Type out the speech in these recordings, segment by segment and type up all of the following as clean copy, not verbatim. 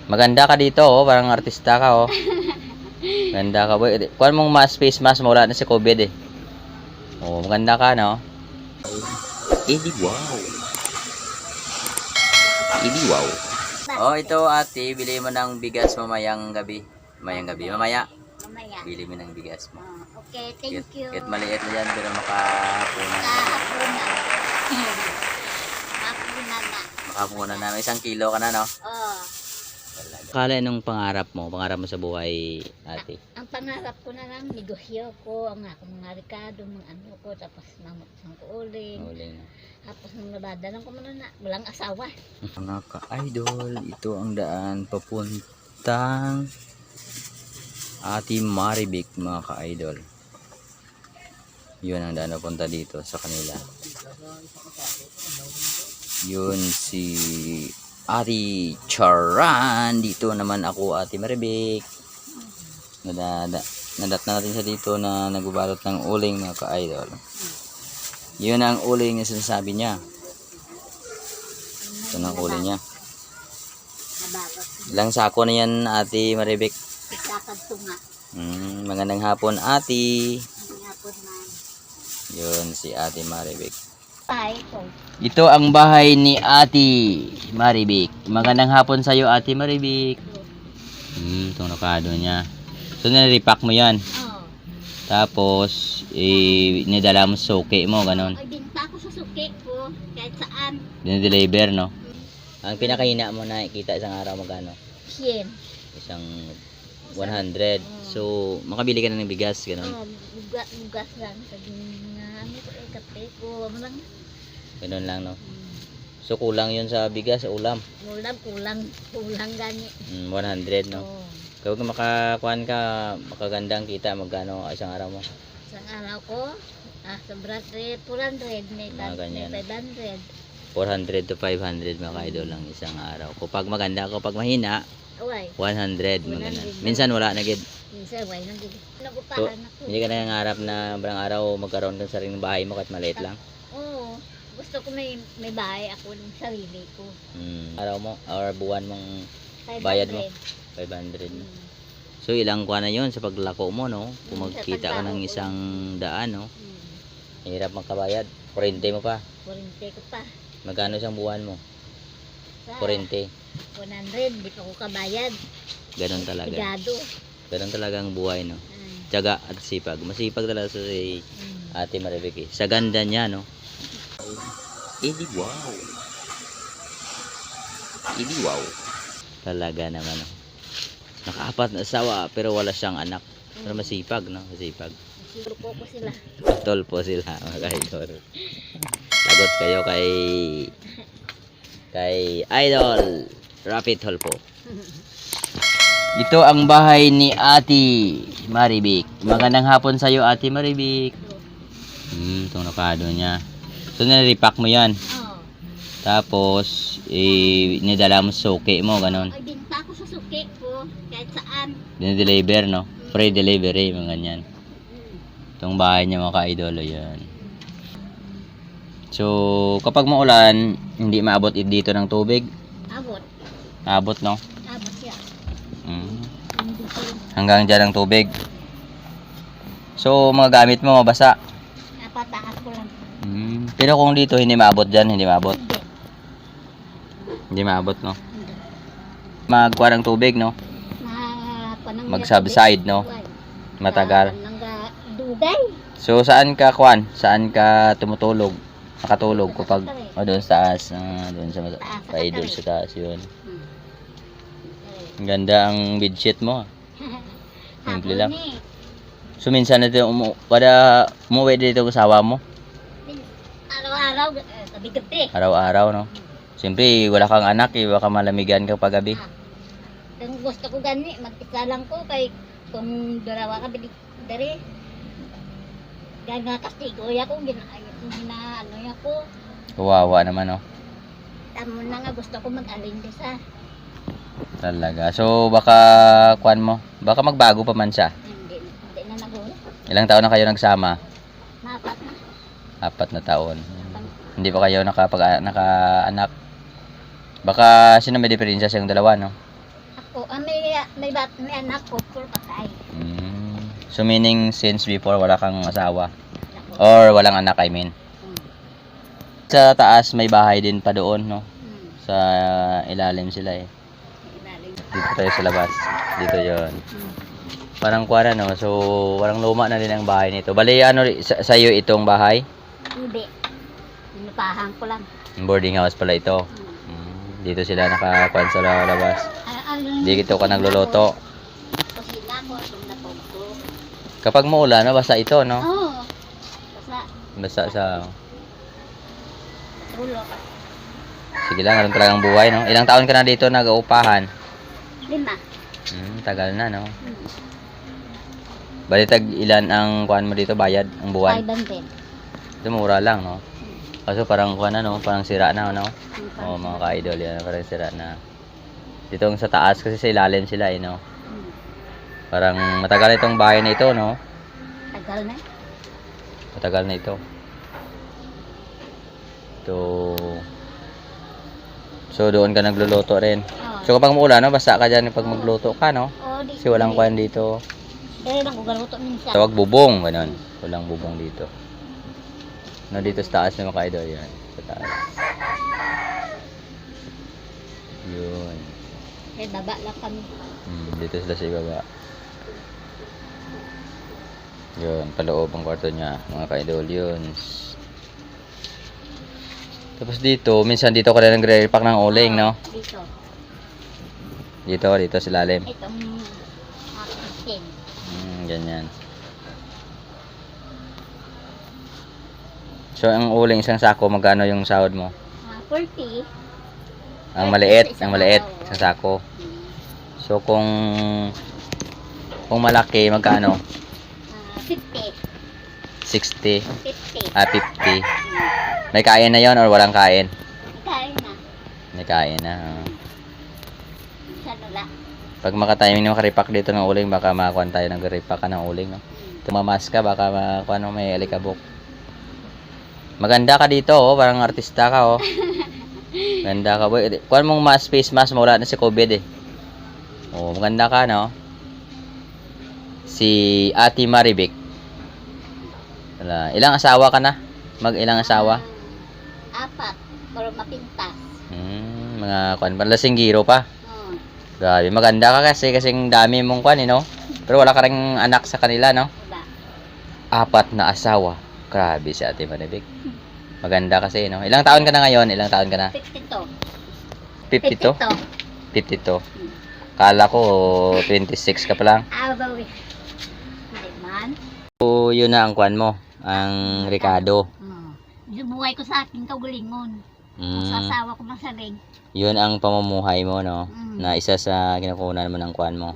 Maganda ka dito, oh. Parang artista ka, oh. Ganda ka, boy. Kuhan mong face mask mo, wala na si COVID, eh. Oh, maganda ka, no? Edi wow. Edi wow. Oh, ito ate, bili mo ng bigas mamayang gabi. Mamaya. Bili mo ng bigas mo. Okay, thank you. Kahit maliit na yan, pero makapunan. Makapunan na. May 1 kilo ka na, no? Oh. Akala nung pangarap mo sa buhay, ate? Ang pangarap ko na lang, negosyo ko, ang akong mga rekado, mga ano ko, tapos namutsang ko uling. Tapos nung nabadalan ko muna na, walang asawa. Mga ka-idol, ito ang daan papuntang Ate Maribik, mga ka-idol. Yun ang daan papunta dito sa kanila. Yun si Ate Charan. Dito naman ako, Ate Maribik. Nadat na natin sa dito na nagbabalot ng uling, mga ka-idol. Yun ang uling na sinasabi niya. Ito ang uling niya. Ilang sako na yan, Ate Maribik? Ikakad tunga. Magandang hapon, Ate. Magandang hapon, ma'am. Yun si Ate Maribik. Bye po. Ito ang bahay ni Ate Maribik. Magandang hapon sa iyo, Ate Maribik. Itong nakado niya. So, naripack mo yan. Oh. Tapos, nidala mo sa suki mo, ganun. Ay, binta ko sa suki ko, kahit saan. Dinideliver, no? Ang pinakahina mo na ikita isang araw magano? 100. Isang 100. So, makabili ka na ng bigas, ganun. Oh, bugas lang. Sabi nga, ano ko, kape ko. Ano lang. Ganun lang, no? So, kulang yun sa bigas, sa ulam. Kulang gani. 100, no? Oh. Kapag makakuan ka, makagandang kita, magkano isang araw mo? Isang araw ko, sobra 400, may Mga ganyan. 500. 400 to 500 mga ka-idol lang isang araw. Kapag maganda, kapag mahina, Uy, 100. Maganda. 100. Minsan wala na gid. minsan, way nang gigi. So, Nagupahan ako. hindi ka na nangarap na barang araw magkaroon ng sariling bahay mo kahit maliit lang. Oo. Gusto ko may bahay ako ng sarili ko. Araw mo or buwan mong 500. bayad mo? 500. So ilang kuha na yun sa paglako mo, no? Kung magkita ka ng isang daan, no? Hirap magkabayad. 40 mo pa. 40 ko pa. Magkano isang buwan mo? Sa 40. 100, di pa ko kabayad. Ganun talaga. Pigado. Ganun talaga ang buhay, no? Tiyaga at sipag. Masipag talaga si Ate Maribik. Sa ganda niya, no? Edi wow. Edi wow. Talaga naman, no? Nakaapat na asawa pero wala siyang anak. Pero masipag, no? Masipag. Siguro ko sila. Tol po sila, mga ka-idol. Lagot kayo kay Idol Rapid Holpo. Ito ang bahay ni Ate Maribik. Magandang hapon sa iyo, Ate Maribik. Itong nakado niya. So, naripack mo yan. Oo. Tapos, nidala mo sa suki mo, ganun. Ay, binta ko sa suki ko, kahit saan. Dinideliver, no? Free delivery, mga ganyan. Itong bahay niya, mga ka-idolo, yan. So, kapag maulan, hindi maabot dito ng tubig. Abot. Abot, no? Abot siya. Hindi ko Hanggang dyan ang tubig. So, mga gamit mo, mabasa. napataas ko lang. Pero kung dito, hindi maabot dyan, hindi maabot. Hindi. Hindi maabot, no? Hindi. Magkuha ng tubig, no? Mag-subside, no? Matagal. Dugay. So, saan ka, Kwan? Saan ka tumutulog? Nakatulog kapag doon sa taas. Doon sa idol sa taas, yun. Ang ganda ang bedsheet mo. Simple lang. So, minsan natin umuwi dito kasawa mo? Araw-araw, tabi gabi. Araw-araw, no? Siyempre, wala kang anak, baka malamigan ka pag gabi. Kung gusto ko gani, mag-isa lang ko kay kung dalawa ka dari. Gaga kastigo ya ko ano ya ko. Kawawa naman, no? Tamo na nga gusto ko mag-alin sa. Talaga. So, baka, Kwan mo, baka magbago pa man siya. Hindi na nagulo. Ilang taon na kayo nagsama? Napat na. 4 na taon. Hindi pa kayo naka-anak. Baka sino may diferensya sa yung dalawa, no? Ako ko. May anak ko, puro patay. So meaning since before wala kang asawa or walang anak, I mean. Sa taas may bahay din pa doon, no? Sa ilalim sila eh. Dito tayo sa labas. Dito 'yon. Parang kuwara, no? So parang luma na din ang bahay nito. Bali ano sa iyo itong bahay? Hindi. Inupahan ko lang. Boarding house pala ito. Dito sila nakakuan sa labas. Dito ka nagluluto. Kusina ko, itong natugto. Kapag maulan, no, basta ito, no? Oo. Basta sa... Tulo. Sige lang, ganun talagang buhay, no? Ilang taon ka na dito nag-uupahan? 5. Tagal na, no? Bali tag ilan ang kuan mo dito, bayad, ang buwan? 5 Ito mura lang, no? Kaso parang kuan na, no? Parang sira na, no? Oo, mga ka-idol, yan. Parang sira na. Dito sa taas kasi sa ilalim sila, eh, no? Parang matagal itong bahay na ito, no? Tagal na. Matagal na ito. So doon ka nagluluto rin. Oo. So kapag muulan, no, basta ka dyan pag magluto ka, no? Oo, di. Kasi walang kuan dito. Dahil lang ko galuto minsan. Tawag bubong, ganun. Walang bubong dito. No, dito sa taas ng mga ka-idol, yan. Sa taas. Yun. Baba lang kami. Dito sila sa ibaba. Yun, paloob ang kwarto niya, mga ka-idol, yun. Tapos dito, minsan dito ko rin nagre-repack ng uling, no? Dito sa lalim. Itong kitchen. Ganyan. So, ang uling isang sako, magkano yung sahod mo? 40. Ang maliit, isang sako. So, kung malaki, magkano? 50. 60. 50. 50. May kain na yon or walang kain? Kain na. May kain na. Sa nula. Pag makatiming na makaripak dito ng uling, baka makakuan tayo ng ripak ka ng uling, no? Tumamas ka, baka makakuan mo may alikabok. Maganda ka dito, oh. Parang artista ka, oh. Maganda ka, boy. Kuan mong face mask, mawala na si COVID, eh. Oh, maganda ka, no? Si Ate Maribik. Wala. Ilang asawa ka na? Ilang asawa? 4. Pero mapintas. Mga kuan, lasinggiro pa. Oo. Grabe, maganda ka kasing dami mong kuan, no? Pero wala ka ring anak sa kanila, no? Wala. 4 na asawa. Grabe si Ate Maribik. Maganda kasi, no? Ilang taon ka na ngayon? Ilang taon ka na? 52. 52? 52. Kala ko 26 ka pa lang. Bawi. Hindi man. So, yun na ang kuan mo. Ang Ricardo. Yung buhay ko sa akin kaugalingon. Sa asawa ko masalig. Yun ang pamumuhay mo, no? Na isa sa kinukunan mo ng kuan mo.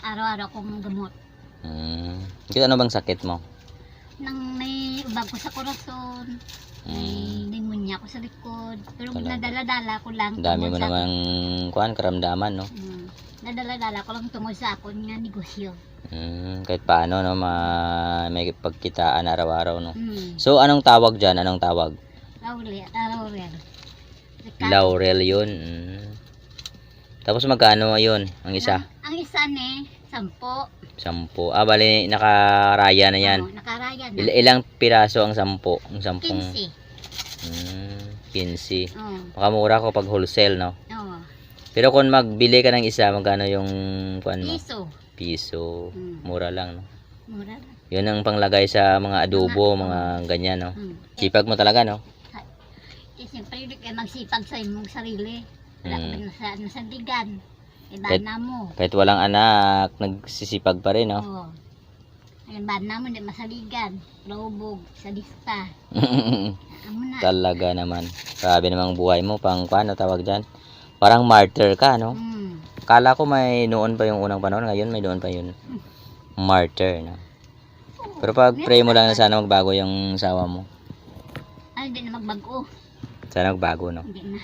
Araw-araw kong gamot. Kasi ano bang sakit mo? Nang may ubag ko sa korason. May pneumonia ko sa likod. Pero nadala-dala ko lang. Dami mo namang kuan, karamdaman, no? Nadala-dala ko lang tungkol sa akon nga negosyo. Kahit paano, no? May pagkitaan araw-araw, no? So, anong tawag dyan? Anong tawag? Laurel. Laurel yun. Tapos magkano yun? Ang isa? Ang isa ni 10. 10. Bali, nakaraya na yan. Oo, nakaraya na. Ilang piraso ang 10? Ang 10? 15. 15. Oo. Makamura ko pag wholesale, no? Oo. Pero kung magbili ka ng isa, magkano yung kuan mo? Piso. Mura lang, no? Mura lang. Yun ang panglagay sa mga adobo, mga ganyan, no? Sipag mo talaga, no? Siyempre, hindi kayo magsipag sa imong sarili. Wala ka nasandigan. Ibana mo. Kahit walang anak, nagsisipag pa rin, no? Oo. Ang ibana mo, hindi masaligan. Lobog, sadista. Amo na. Talaga naman. Grabe namang buhay mo, pang paano tawag dyan? Parang martyr ka, no? Kala ko may noon pa yung unang panahon, ngayon may doon pa yun. Martyr, no? Pero pag pray mo lang na sana magbago yung sawa mo. Hindi na magbago. Sana magbago, no? Hindi na.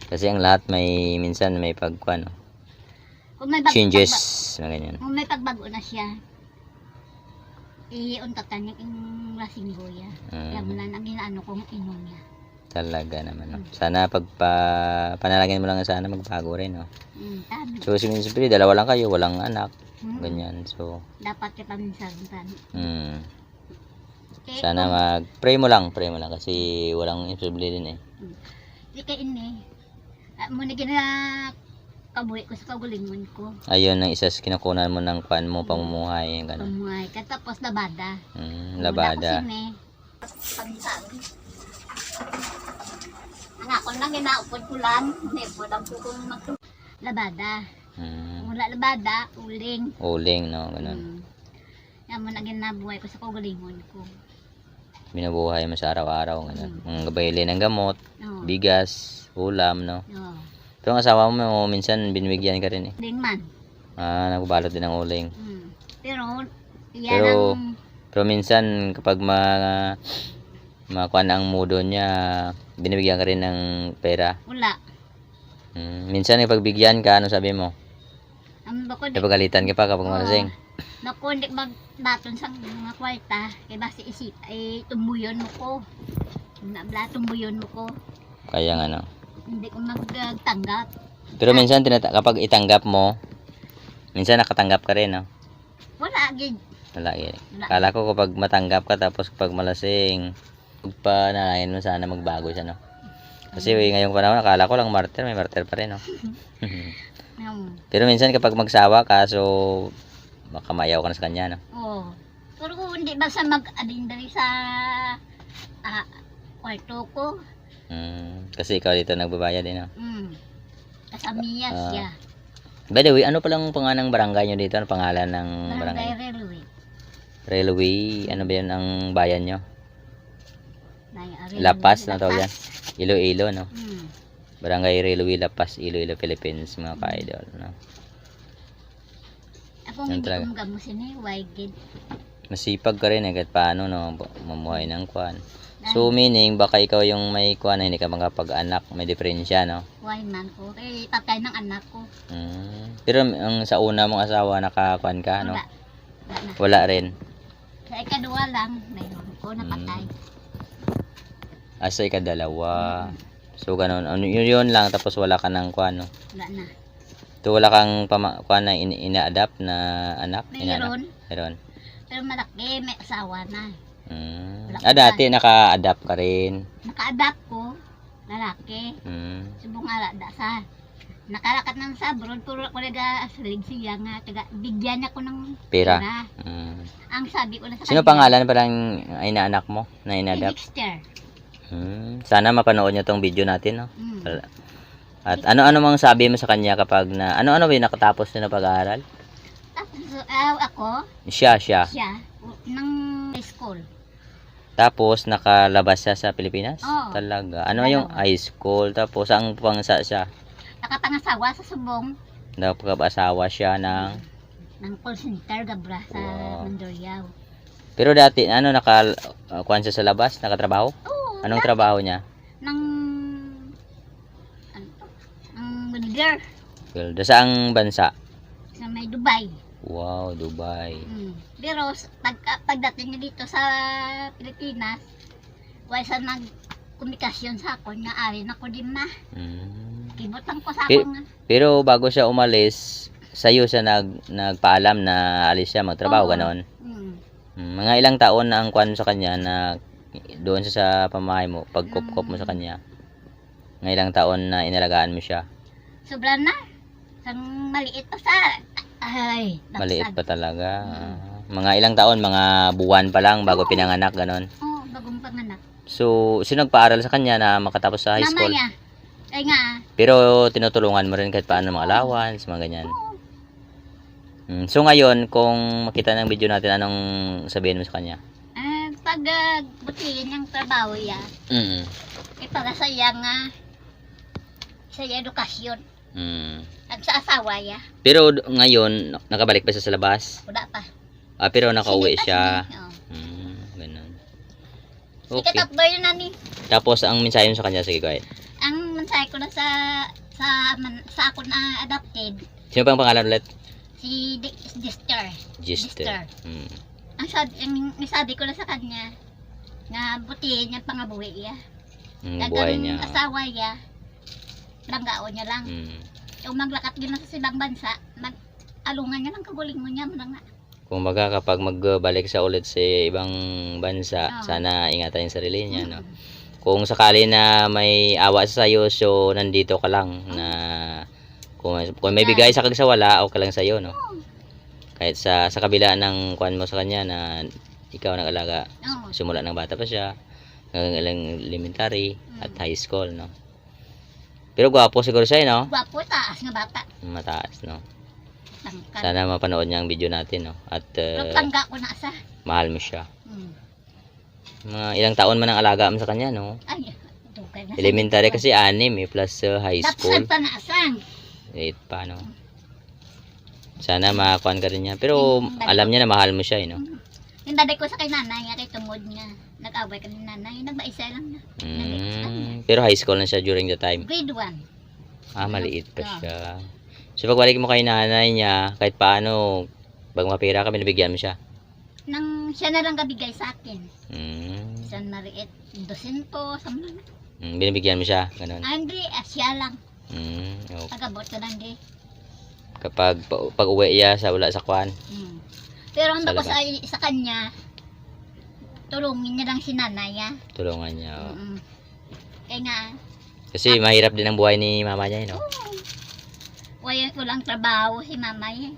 Kasi ang lahat may, minsan may pagkuan, no? Kung may changes, na ganyan. Kung may pagbago na siya, iuntatan niya yung lasing goya. Kaya mula nang inaano kong inom niya. Talaga naman, no? Sana panalangin mo lang na sana magbago rin, no? Tama. So, siyempre, dalawa lang kayo, walang anak. Ganyan, so, Dapat kita minsan. sana pray mo lang kasi walang imposible din eh. Di ka ini. Muna gina kabuhi ko sa kagulingon ko. Ayun ang isa sa kinukunan mo ng kwan mo, pamumuhay, yung gano'n. Pamumuhay. Katapos labada. Labada. Wala ko sini. Anak ko na ginaupod ko lang. Naipod ang kukong labada. Wala labada, uling. Uling, no? Ganun. Yan mo na ginabuhay ko sa kagulingon ko. Binubuhay mo sa araw-araw, ganun. Gabayli ng gamot, bigas, ulam, no? Pero ang asawa mo, minsan binibigyan ka rin eh. Uling man. Nagbabalot din ng uling. Pero, yan ang... Pero minsan, kapag makuha ang mudo niya, binibigyan ka rin ng pera. Wala. Minsan, ipagbigyan ka, ano sabi mo? Napagalitan ka pa kapag malasing. Naku, hindi magbaton sa mga kwarta. Kaya basi isip, ay tumbuyon mo ko. Tumbuyon mo ko. Kaya nga, no? Hindi ko magtanggap. Pero minsan, kapag itanggap mo, minsan nakatanggap ka rin, no? Wala, gid. Wala, gid. Kala ko kapag matanggap ka, tapos kapag malasing, panalain mo sana magbago siya, no? Kasi ngayong panahon, akala ko lang martyr, may martyr pa rin, no? Pero minsan kapag magsawa ka, so makamayaw ka na sa kanya, no? Oo. Pero kung hindi ba sa mag-adin dali sa kwarto ko? Kasi ikaw dito nagbabayad, no? Kasamiya siya. By the way, ano palang pangalan ng barangay nyo dito? Ano pangalan ng barangay? Railway. Railway, ano ba yun ang bayan nyo? Lapas, na tawag yan? Iloilo, no? Barangay Railway, Lapas, Iloilo, Philippines, mga ka-idol, no? Ako hindi ko magamusin eh, wagid. Masipag ka rin, kahit paano, no? Mamuhay ng kwan. So, meaning, baka ikaw yung may kwan na hindi ka makapag-anak, may diferensya, no? Why man ko? Eh, tatay ng anak ko. Pero ang sa una mong asawa, nakakwan ka, no? Wala. Wala rin. Sa ikadua lang, mayroon ko napatay. Sa ikadalawa. So, ganun. Yun lang, tapos wala ka ng kwan, no? Wala na. So, wala kang kwan na ina-adapt na anak? Mayroon. Meron. Pero malaki, may asawa na. Dati naka-adapt ka rin. Naka-adapt ko, lalaki. Subong alada sa nakalakat ng sabrod, puro ko nag-aslig siya nga, bigyan niya ko ng pera. Ang sabi ko na sa Sino pangalan parang inaanak mo na ina-adapt? Dexter. Sana mapanood niya tong video natin, no? At ano-ano mang sabi mo sa kanya kapag na, ano-ano ba yung nakatapos niya na pag-aaral? Tapos, ako? Siya. Siya, ng school. Tapos, nakalabas siya sa Pilipinas? Oo. Talaga. Ano yung high school? Tapos, ang pangsa siya? Nakapangasawa sa Subong. Nakapag-asawa siya ng call center, Gabra, sa Mandurriao. Pero dati, kuhan siya sa labas? Nakatrabaho? Oo. Anong trabaho niya? Ng welder. Welder. Saang bansa? Sa may Dubai. Wow, Dubai. Pero pagdating niya dito sa Pilipinas, wala sa nag-komunikasyon sa ako, nga ari na ko din na. Kibutang ko sa ako nga. Pero bago siya umalis, sa'yo siya nagpaalam na alis siya magtrabaho, ganon. Mga ilang taon na ang kwan sa kanya na doon siya sa pamahay mo, pagkup-kup mo sa kanya. Mga ilang taon na inalagaan mo siya. Sobra na. Sang maliit pa sa... Ay, maliit pa talaga. Mga ilang taon, mga buwan pa lang bago pinanganak, ganon. Oo, bagong panganak. So, sino nagpaaral sa kanya na makatapos sa high school? Mama niya. Ay nga. Pero tinutulungan mo rin kahit paano mga allowance, mga ganyan. So ngayon, kung makita ng video natin, anong sabihin mo sa kanya? Pag butihin yung trabaho ya, para sa iya nga, sa iya edukasyon. At sa asawa ya. Pero ngayon, nakabalik pa siya sa labas? Wala pa. Pero nakauwi siya. Ganun. Okay. Ikatatboy na nani. Tapos, ang mensahe mo sa kanya, sige, go ahead. Ang mensahe ko na sa ako na adopted. Sino pang pangalan ulit? Si Gister. Gister. Ang sabi ko na sa kanya, nga butihin niya pangabuhi ya. buhay niya. asawa niya, langgao niya lang. Yung maglakat yun sa ibang bansa, alungan niya lang kaguling mo niya. Kung baga kapag magbalik sa ulit sa ibang bansa, sana ingatan yung sarili niya, no? Kung sakali na may awa sa sayo, so nandito ka lang na kung may bigay sa kagsawala, okay lang sa'yo, no? Kahit sa kabila ng kuan mo sa kanya na ikaw nag-alaga, simula ng bata pa siya, hanggang elementary at high school, no? Pero gwapo siguro siya, no? Gwapo, taas nga bata. Mataas, no? Tangkad. Sana mapanood niya ang video natin, no? At Tangga ko na sa. mahal mo siya. Mga ilang taon man ang alaga mo sa kanya, no? Ay, dugay na. Elementary kasi 6 plus high school. Tapos pa na asang. 8 pa, no? Sana makakuan ka rin niya. Pero alam niya na mahal mo siya, no? Yung daday ko sa kay nanay, kay tungod nga. Nag-away ka ni nanay, nagbaisa lang na. Pero high school na siya during the time. Grade 1. Maliit pa siya. So pagbalik mo kay nanay niya, kahit paano, pag mapira ka, binibigyan mo siya. Nang siya na lang kabigay sa akin. Mm. San Mariet, 200, sama na. Binibigyan mo siya, ganun. Hindi, siya lang. Okay. Tagabot ko lang di. Kapag pag uwi niya sa wala sa kwan. Pero ang Sa tapos labas. sa kanya, tulungin niya lang si nanay. Tulungan niya. Kaya nga, Kasi mahirap din ang buhay ni mama niya, no? walang trabaho si mama Diyan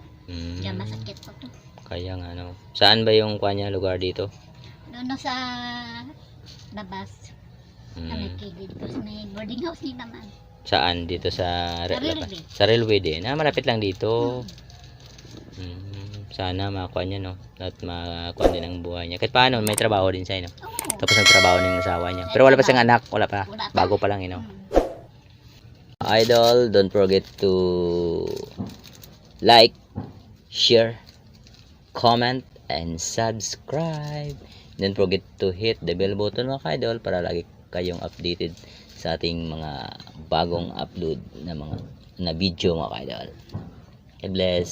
Mm. masakit po to. Kaya nga, no? Saan ba yung kwan niya, lugar dito? Doon sa labas. Sa may kilid ko. Sa may boarding house ni naman. Saan? Dito sa Railway. Sa railway din. Malapit lang dito. Sana makuha niya, no? At makuha din ang buhay niya. Kahit paano, may trabaho din siya, no? Tapos nagtrabaho din yung asawa niya. Pero wala pa siyang anak. Wala pa. Bago pa lang, you know? Idol, don't forget to like, share, comment, and subscribe. Don't forget to hit the bell button, mga idol, para lagi kayong updated sa ating mga bagong upload na video, mga idol. God bless.